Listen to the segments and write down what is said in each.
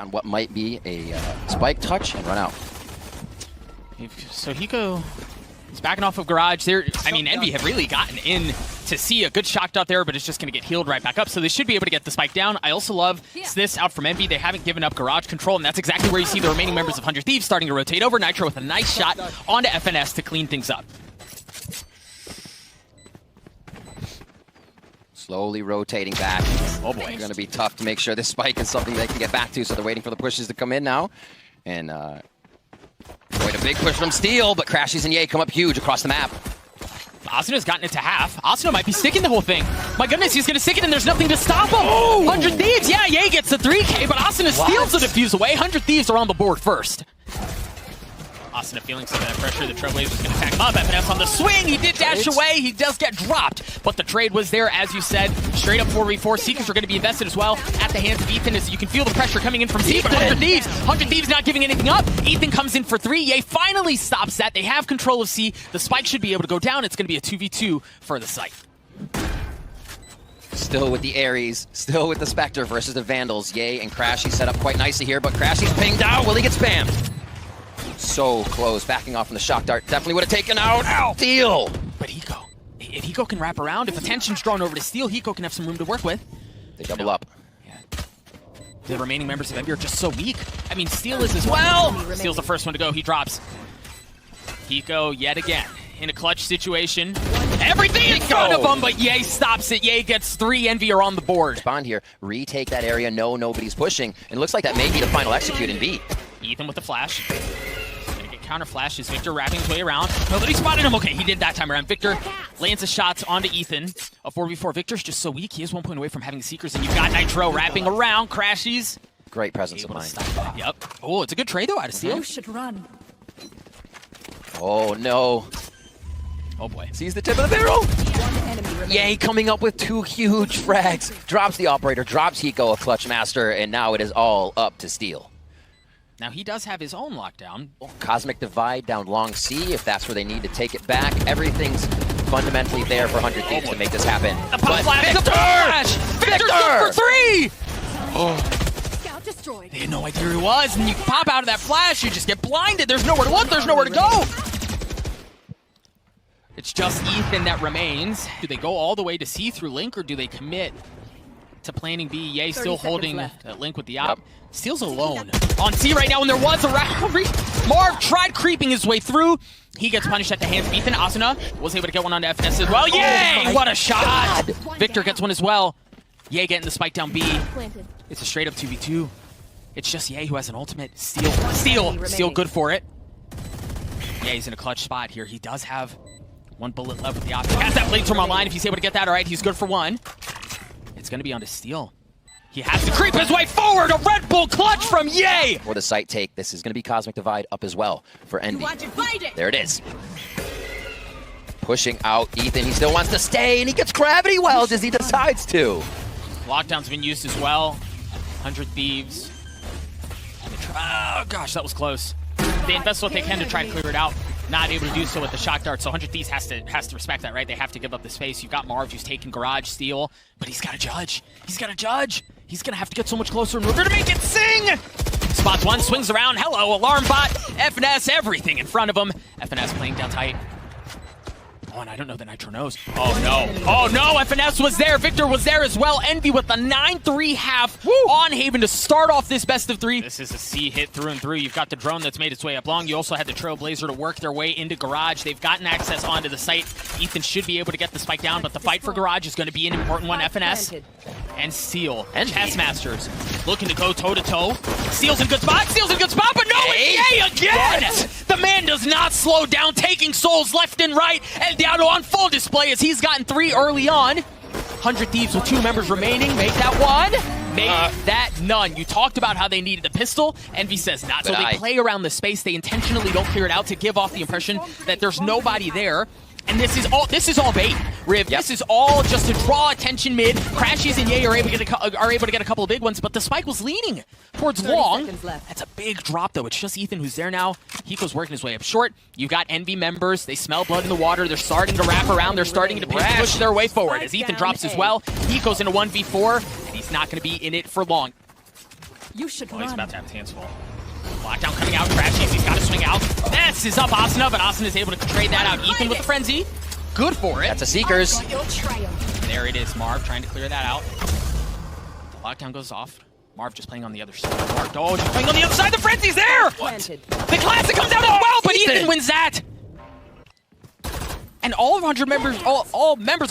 on what might be a spike touch and run out. So Hiko is backing off of Garage. There, I mean, Envy have really gotten in to see a good shock dot there, but it's just going to get healed right back up. So they should be able to get the spike down. I also love this out from Envy. They haven't given up Garage control, and that's exactly where you see the remaining members of 100 Thieves starting to rotate over. Nitro with a nice shot onto FNS to clean things up. Slowly rotating back. Oh boy. Going to be tough to make sure this spike is something they can get back to, so they're waiting for the pushes to come in now. And quite a big push from Steel, but Crashies and Ye come up huge across the map. Asuna's gotten it to half. Asuna might be sticking the whole thing. My goodness, he's going to stick it and there's nothing to stop him. Oh! 100 Thieves, yeah, Ye gets the 3K, but Asuna steals the defuse away. 100 Thieves are on the board first. Asuna feeling some of that pressure. The Trailblazers going to attack him up. FNS on the swing. He did dash away. He does get dropped, but the trade was there, as you said. Straight up 4v4. Seekers are going to be invested as well at the hands of Ethan, as you can feel the pressure coming in from Z, but 100 Thieves. 100 Thieves not giving anything up. Ethan comes in for 3. Ye finally stops that. They have control of C. The spike should be able to go down. It's going to be a 2v2 for the site. Still with the Ares, still with the Spectre versus the Vandals. Ye and Crashy set up quite nicely here, but Crashy's pinged out. Will he get spammed? So close, backing off from the shock dart. Definitely would have taken out. Ow! Steel! But Hiko, if Hiko can wrap around, if attention's drawn over to Steel, Hiko can have some room to work with. They double up. Yeah. The remaining members of Envy are just so weak. I mean, Steel is as well. Steel's the first one to go. He drops. Hiko yet again in a clutch situation. Everything in front of him, but Ye stops it. Ye gets 3. Envy are on the board. Respond here, retake that area. No, nobody's pushing. And it looks like that may be the final execute in B. Ethan with the flash. Gonna get counter flashes. Victor wrapping his way around. Nobody spotted him. Okay, he did that time around. Victor lands the shots onto Ethan. A 4v4. Victor's just so weak. He is 1 point away from having the Seekers, and you've got Nitro wrapping around. Crashies. Great presence of mind. Yep. Oh, it's a good trade though out of Steel. You should run. Oh no. Oh boy. Sees the tip of the barrel. Ye coming up with 2 huge frags. Drops the operator, drops Hiko, a clutch master, and now it is all up to Steel. Now he does have his own lockdown. Cosmic Divide down long C, if that's where they need to take it back. Everything's fundamentally there for 100 Thieves to make this happen. The pop flash! The flash! Victor's good for 3! Oh. Scout destroyed. They had no idea who he was, and you pop out of that flash, you just get blinded. There's nowhere to look, there's nowhere to go. It's just Ethan that remains. Do they go all the way to C through Link, or do they commit to planning B? Ye still holding Link with the op. Yep. Steel's alone on C right now, and there was a rivalry. Marv tried creeping his way through. He gets punished at the hands of Ethan. Asuna was able to get one onto FNS as well. Yay! What a shot! Victor gets one as well. Ye getting the spike down B. It's a straight up 2v2. It's just Ye who has an ultimate. Steel good for it. Ye's in a clutch spot here. He does have 1 bullet left with the option. Has that blade from online. If he's able to get that, all right, he's good for 1. It's going to be onto Steel. He has to creep his way forward. A Red Bull clutch from Ye. For the site take, this is going to be Cosmic Divide up as well for Envy. There it is. Pushing out Ethan. He still wants to stay, and he gets gravity wells as he decides to. Lockdown's been used as well. 100 Thieves. Oh, gosh, that was close. They invest what they can to try to clear it out. Not able to do so with the shock dart, so 100 Thieves has to respect that, right? They have to give up the space. You've got Marv who's taking Garage, Steel, but he's got to judge. He's got to judge. He's going to have to get so much closer in order to make it sing! Spots 1, swings around. Hello, alarm bot. FNS, everything in front of him. FNS playing down tight. Oh, and I don't know that Nitro knows. Oh, no. Oh, no. FNS was there. Victor was there as well. Envy with the 9-3 half on Haven to start off this best of 3. This is a C hit through and through. You've got the drone that's made its way up long. You also had the Trailblazer to work their way into Garage. They've gotten access onto the site. Ethan should be able to get the spike down, but the fight for Garage is going to be an important one. FNS and Steel and Chess Masters looking to go toe-to-toe. Steel's in good spot. Steel's in good spot, but no, it's Ye again! What? The man does not slow down, taking souls left and right, and down on full display as he's gotten 3 early on. 100 Thieves with 2 members remaining. Make that 1. Make that none. You talked about how they needed the pistol. Envy says not. So they play around the space. They intentionally don't clear it out to give off the impression that there's nobody there. And this is all bait, Riv. Yep. This is all just to draw attention mid. Crashies and Ye are able to get a couple of big ones, but the spike was leaning towards long. That's a big drop, though. It's just Ethan who's there now. Hiko's working his way up short. You've got Envy members. They smell blood in the water. They're starting to wrap around. They're starting to push their way forward. As Ethan drops as well, Hiko's in a 1v4, and he's not going to be in it for long. You should Oh, run. he's about to have his hands full. Lockdown coming out, crashes, he's got to swing out. Messes up Asuna, but Asuna is able to trade that out. Ethan with the frenzy. Good for it. That's a Seekers. You'll triumph. There it is, Marv trying to clear that out. The lockdown goes off. Marv just playing on the other side. Marv Doge playing on the other side. The frenzy's there! Planted. The classic comes out as well, but Ethan wins that! And all members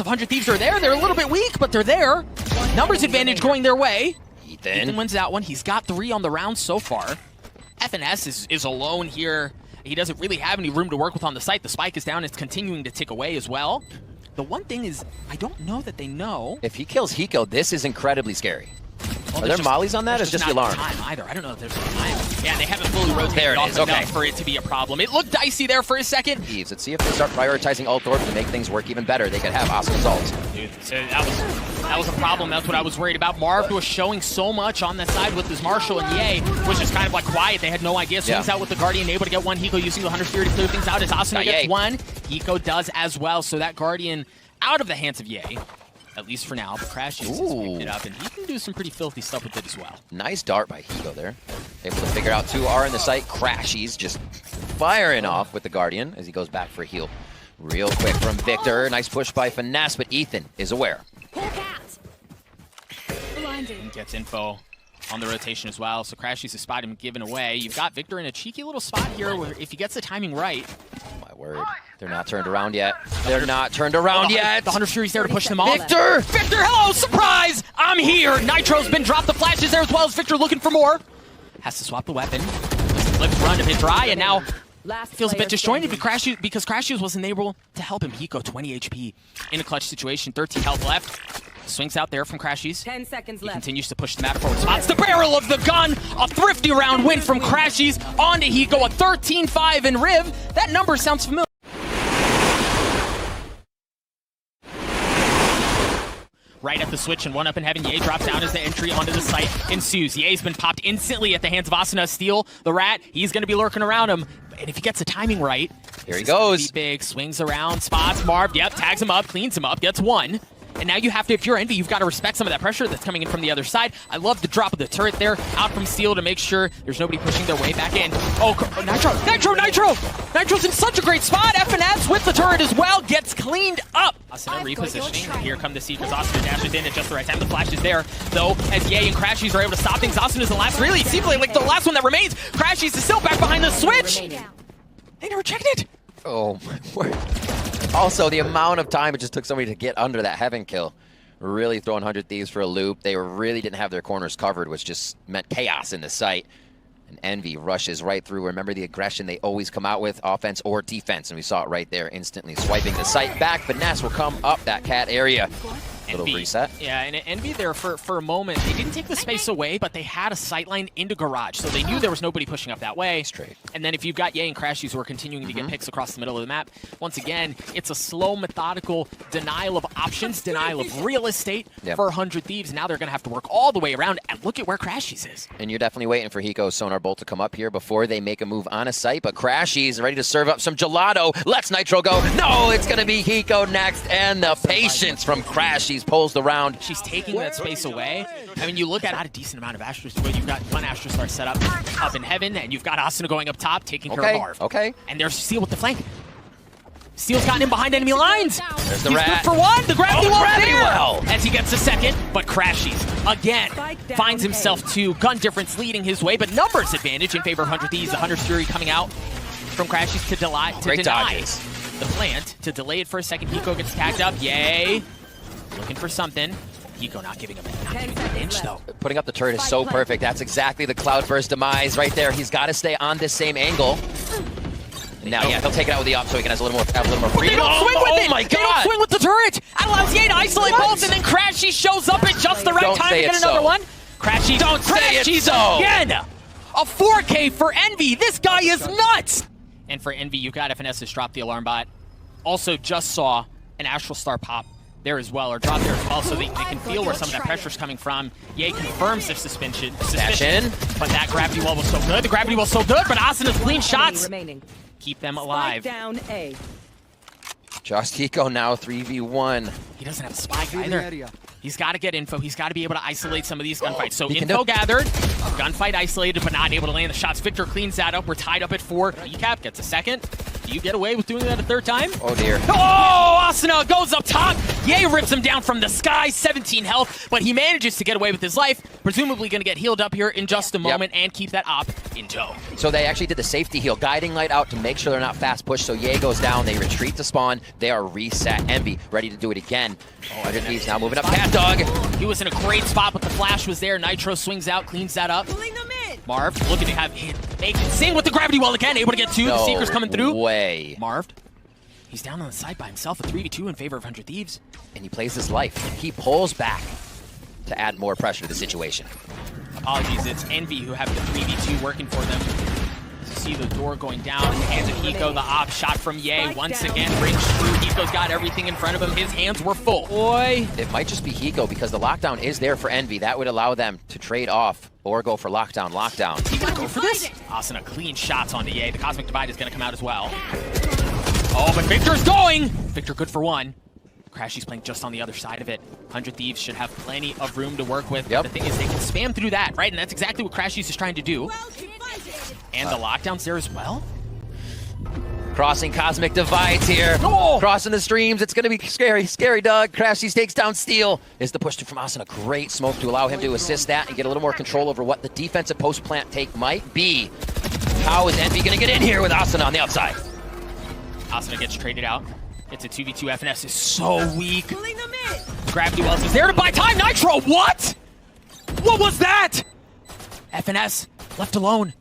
of 100 Thieves are there. They're a little bit weak, but they're there. Numbers advantage going their way. Ethan wins that one. He's got 3 on the round so far. FNS is alone here. He doesn't really have any room to work with on the site. The spike is down. It's continuing to tick away as well. The one thing is, I don't know that they know. If he kills Hiko, this is incredibly scary. Well, Are there mollies on that, or is just the not alarm? time either. I don't know if there's time. Yeah, they haven't fully rotated There it off is, enough okay. for it to be a problem. It looked dicey there for a second. Thieves, let's see if they start prioritizing ult orbs to make things work even better. They could have Asuna's ult. Dude, so that was a problem. That's what I was worried about. Marv was showing so much on that side with his Marshall, and Ye was just kind of like quiet. They had no idea. Swings out with the Guardian, able to get one. Hiko using the 100 Fury to clear things out as Asuna gets one. Hiko does as well. So that Guardian out of the hands of Ye. At least for now, but Crash has picked it up, and he can do some pretty filthy stuff with it as well. Nice dart by Hiko there. Able to figure out 2 are in the site. Crashies just firing off with the Guardian as he goes back for a heal. Real quick from Victor. Nice push by Finesse, but Ethan is aware. Pull cat. Blinded. Gets info on the rotation as well, so Crashies has spotted him given away. You've got Victor in a cheeky little spot here where if he gets the timing right. My word. They're not turned around yet. They're not turned around yet. The 100 Fury's there to push them off. Victor! Victor, hello, surprise! I'm here! Nitro's been dropped. The flash is there as well as Victor looking for more. Has to swap the weapon. Flips run a bit dry, and now feels a bit disjointed because Crashies wasn't able to help him. Hiko, 20 HP in a clutch situation, 13 health left. Swings out there from Crashies. 10 seconds He left. continues to push the map forward. Spots the barrel of the gun. A thrifty round win from Crashies onto Hiko. A 13-5 in Riv. That number sounds familiar. Right at the switch and one up in heaven. Ye drops down as the entry onto the site ensues. Ye's been popped instantly at the hands of Asuna. Steal the rat. He's going to be lurking around him. And if he gets the timing right, here he goes. Big swings around, spots Marv. Yep, tags him up, cleans him up, gets one. And now you have to, if you're Envy, you've got to respect some of that pressure that's coming in from the other side. I love the drop of the turret there, out from Steel to make sure there's nobody pushing their way back in. Oh, Nitro! Nitro's in such a great spot. FNS with the turret as well, gets cleaned up. Asuna repositioning, and here come the Seekers. Asuna dashes in at just the right time. The flash is there, though, as Ye and Crashies are able to stop things. Asuna's the last, really, seems like the last one that remains. Crashies is still back behind the switch. They never checked it. Oh, my word. Also, the amount of time it just took somebody to get under that heaven kill. Really throwing 100 Thieves for a loop. They really didn't have their corners covered, which just meant chaos in the site. And Envy rushes right through. Remember the aggression they always come out with, offense or defense. And we saw it right there, instantly swiping the site back. Finesse will come up that cat area. Little reset. Yeah, and Envy there for a moment. They didn't take the space away, but they had a sightline into garage, so they knew there was nobody pushing up that way. Straight. And then if you've got Ye and Crashies who are continuing to get picks across the middle of the map, once again, it's a slow, methodical denial of options, denial of real estate for 100 Thieves. Now they're going to have to work all the way around, and look at where Crashies is. And you're definitely waiting for Hiko's Sonar Bolt to come up here before they make a move on a site, but Crashies ready to serve up some gelato. Let's Nitro go. No, it's going to be Hiko next, and the patience from Crashies pulls the round. She's taking that space away. I mean, you look at a decent amount of Astros. Well, you've got one Astro Star set up in heaven, and you've got Asuna going up top, taking care of Marv. Okay. And there's Steel with the flank. Steel's gotten in behind enemy lines. There's the He's rat. good for one. The gravity wall gravity there. well. As he gets a second, but Crashies again finds himself to gun difference leading his way, but numbers advantage in favor of 100 Thieves. 100 Fury coming out from Crashies to deny dodges. the plant, to delay it for a second. Hiko gets tagged up. Yay. Looking for something. Hiko not giving him an inch, though. Putting up the turret is so perfect. That's exactly the Cloudburst demise right there. He's got to stay on this same angle. And now, yeah, he'll take it out with the op so he can have a little more freedom. They don't swing with it! My They don't God! swing with the turret! That allows Ye to isolate both, and then Crashy shows up at just the right Don't time say to get it's another so. one. Crashy, Don't say it's so. Again! A 4K for Envy! This guy is nuts! And for Envy, you've got FNS has dropped the alarm bot. Also just saw an Astral Star pop there as well, or drop there as well, so they can feel where some of that pressure's coming from. Ye confirms their suspicion. But that gravity wall was so good. The gravity wall so good, but Asuna's clean shots keep them alive. Down A. Just Hiko now 3v1. He doesn't have a spike either. He's got to get info. He's got to be able to isolate some of these gunfights. So info gathered, gunfight isolated, but not able to land the shots. Victor cleans that up. We're tied up at 4. Recap gets a second. Do you get away with doing that a third time? Oh, dear. Oh, Asuna goes up top. Ye rips him down from the sky, 17 health, but he manages to get away with his life. Presumably going to get healed up here in just a moment and keep that op in tow. So they actually did the safety heal, guiding light out to make sure they're not fast pushed. So Ye goes down, they retreat to spawn. They are reset. Envy ready to do it again. Oh, Thieves now moving up. Cat Dog. He was in a great spot, but the flash was there. Nitro swings out, cleans that up. Marv looking to have make it sing with the gravity well again, able to get 2. The Seeker's coming through. Way. Marv, he's down on the side by himself, a 3v2 in favor of 100 Thieves. And he plays his life. He pulls back to add more pressure to the situation. Apologies, it's Envy who have the 3v2 working for them. You see the door going down in the hands of Hiko. The op shot from Ye once again rings through. Hiko's got everything in front of him. His hands were full. Boy. It might just be Hiko because the lockdown is there for Envy. That would allow them to trade off or go for lockdown. He gonna go for this? Asuna clean shots onto Ye. The Cosmic Divide is gonna come out as well. Oh, but Victor's going! Victor good for 1. Crashy's playing just on the other side of it. 100 Thieves should have plenty of room to work with. Yep. The thing is, they can spam through that, right? And that's exactly what Crashy's is trying to do. And the lockdown's there as well. Crossing Cosmic Divides here. Oh! Crossing the streams. It's going to be scary. Scary, Doug. Crashies takes down Steel. Is the push from Asuna. Great smoke to allow him to assist that and get a little more control over what the defensive post-plant take might be. How is Envy going to get in here with Asuna on the outside? Asuna gets traded out. It's a 2v2. FNS is so weak. Gravity Wells is there to buy time. Nitro, what? What was that? FNS left alone.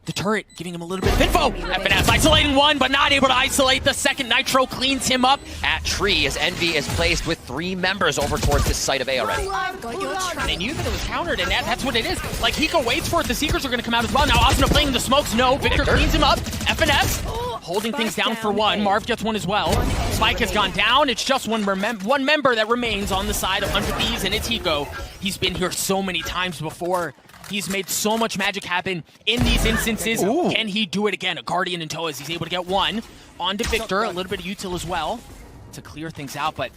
The turret giving him a little bit of info. FNS isolating 1, but not able to isolate the second. Nitro cleans him up. At tree as Envy is placed with 3 members over towards this site of A already. They knew that it was countered, and that's what it is. Like, Hiko waits for it. The Seekers are going to come out as well. Now Asuna playing the smokes. No, Victor cleans him up. FNS holding things down for 1. Marv gets 1 as well. Spike has gone down. It's just one member that remains on the side of 100 Thieves, and it's Hiko. He's been here so many times before. He's made so much magic happen in these instances. Ooh. Can he do it again? A Guardian in tow as he's able to get 1 onto Victor. A little bit of util as well to clear things out, but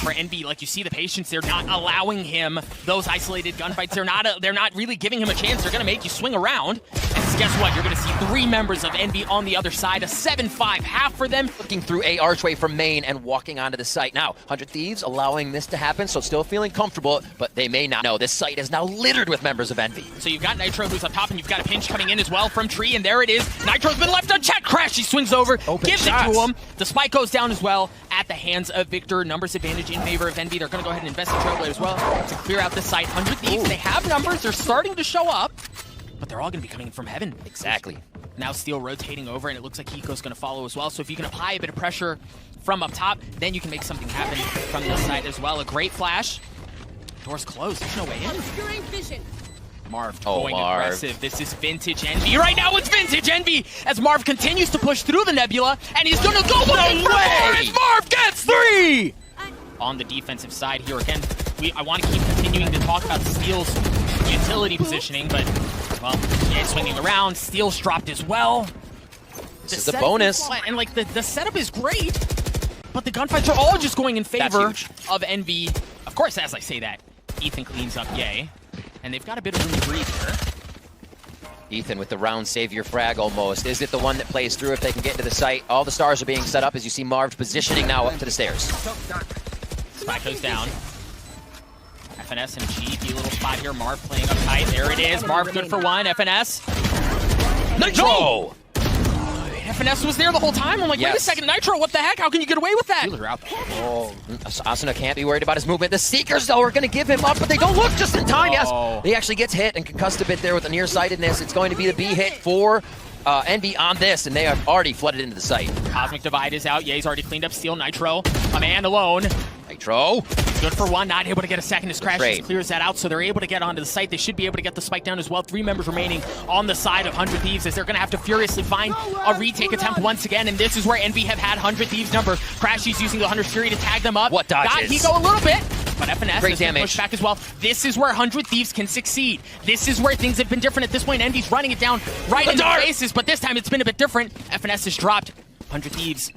for Envy, like you see the patience, they're not allowing him those isolated gunfights. They're not really giving him a chance. They're gonna make you swing around. And guess what? You're gonna see 3 members of Envy on the other side. A 7-5 half for them. Looking through A archway from main and walking onto the site. Now, 100 Thieves allowing this to happen, so still feeling comfortable, but they may not know. This site is now littered with members of Envy. So you've got Nitro who's up top, and you've got a pinch coming in as well from Tree, and there it is. Nitro's been left unchecked. Crash, he swings over, gives it to him. The spike goes down as well at the hands of Victor. Numbers advantage in favor of Envy. They're going to go ahead and invest in Trailblazer as well to clear out this site. 100 Thieves, they have numbers. They're starting to show up, but they're all going to be coming from heaven. Exactly. Now Steel rotating over, and it looks like Hiko's going to follow as well. So if you can apply a bit of pressure from up top, then you can make something happen from this side as well. A great flash. Door's closed. There's no way in. Marv going aggressive. This is vintage Envy. Right now it's vintage Envy as Marv continues to push through the nebula, and he's going to go looking for more as Marv gets 3! On the defensive side here again, I want to keep continuing to talk about Steel's utility positioning, but, well, yeah, swinging around. Steel's dropped as well. This is the bonus. And, like, the setup is great, but the gunfights are all just going in favor of Envy. Of course, as I say that, Ethan cleans up Ye. And they've got a bit of room to breathe here. Ethan with the round savior frag almost. Is it the one that plays through if they can get into the site? All the stars are being set up as you see Marv positioning now up to the stairs. Spike goes down. FNS and cheeky little spot here. Marv playing up tight. There it is. Marv good for 1. FNS. Nitro! No! FNS was there the whole time. I'm like, wait a second, Nitro, what the heck? How can you get away with that? Oh, Asuna can't be worried about his movement. The Seekers, though, are going to give him up, but they don't look just in time. Yes, he actually gets hit and concussed a bit there with the nearsightedness. It's going to be the B hit for Envy on this, and they have already flooded into the site. Cosmic Divide is out. Ye's already cleaned up Steel. Nitro, a man alone. Nitro. Good for 1, not able to get a second as Crash just clears that out, so they're able to get onto the site. They should be able to get the spike down as well. 3 members remaining on the side of 100 Thieves as they're going to have to furiously find a retake attempt once again, and this is where Envy have had 100 Thieves number. Crashy's using the 100 Fury to tag them up. What dodges? Got Hiko a little bit, but FNS has been pushed back as well. This is where 100 Thieves can succeed. This is where things have been different at this point. Envy's running it down right in their faces, but this time it's been a bit different. FNS has dropped. 100 Thieves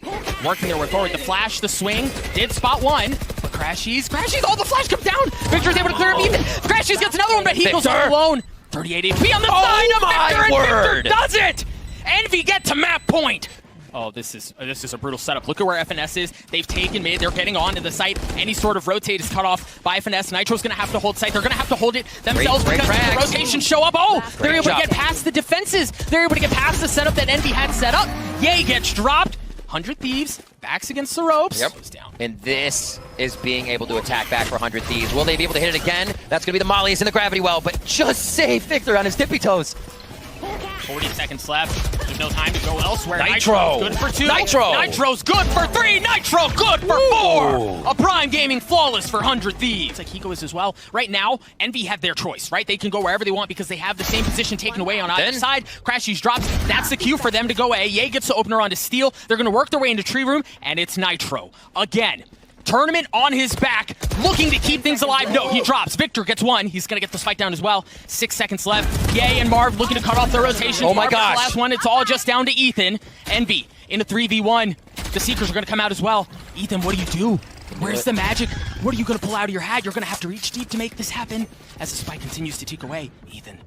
working their way forward. The flash, the swing, did spot 1, but Crashies, oh, the flash comes down! Victor's able to clear him even. Crashies gets another one, but he goes all alone. 38 HP on the side of Victor, and Victor does it! Envy get to map point! Oh, this is a brutal setup. Look at where FNS is. They've taken mid. They're getting onto the site. Any sort of rotate is cut off by FNS. Nitro's going to have to hold site. They're going to have to hold it themselves because the rotations show up. Oh, they're able to get past the defenses. They're able to get past the setup that Envy had set up. Yay gets dropped. 100 Thieves, backs against the ropes. Yep. Down. And this is being able to attack back for 100 Thieves. Will they be able to hit it again? That's going to be the mollies in the gravity well, but just save Victor on his tippy toes. 40 seconds left. There's no time to go elsewhere. Nitro! Nitro's good for 2. Nitro! Nitro's good for 3. Nitro good for 4. A Prime Gaming flawless for 100 Thieves. Like Hiko is as well. Right now, Envy have their choice, right? They can go wherever they want because they have the same position taken away on either side. Crashies drops. That's the cue for them to go A. Ye gets the opener onto Steel. They're going to work their way into Tree Room, and it's Nitro. Again. Tournament on his back, looking to keep things alive. No, he drops. Victor gets 1. He's going to get the spike down as well. 6 seconds left. Ye and Marv looking to cut off the rotation. Oh my gosh. gosh. The last one, it's all just down to Ethan. Envy in a 3v1. The Seekers are going to come out as well. Ethan, what do you do? Where's the magic? What are you going to pull out of your hat? You're going to have to reach deep to make this happen. As the spike continues to tick away, Ethan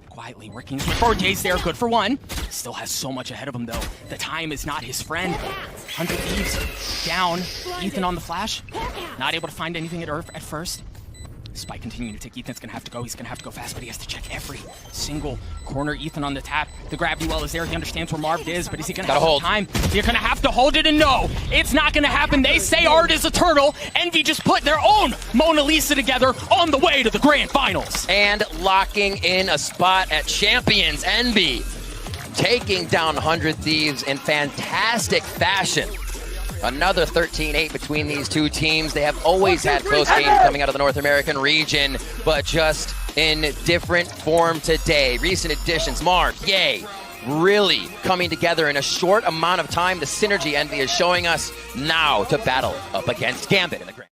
quietly working his way forward. Jay's there, good for 1. Still has so much ahead of him, though. The time is not his friend. 100 Thieves down. Ethan on the flash. Not able to find anything at first. Spike continuing to tick. Ethan's going to have to go. He's going to have to go fast, but he has to check every single corner. Ethan on the tap. The gravity well is there. He understands where Marv is, but is he going to have hold time? You're going to have to hold it, and no, it's not going to happen. They say art is eternal. Envy just put their own Mona Lisa together on the way to the grand finals. And locking in a spot at Champions. Envy taking down 100 Thieves in fantastic fashion. Another 13-8 between these two teams. They have always had close games coming out of the North American region, but just in different form today. Recent additions, Mark, Ye, really coming together in a short amount of time. The synergy Envy is showing us now to battle up against Gambit in the grand.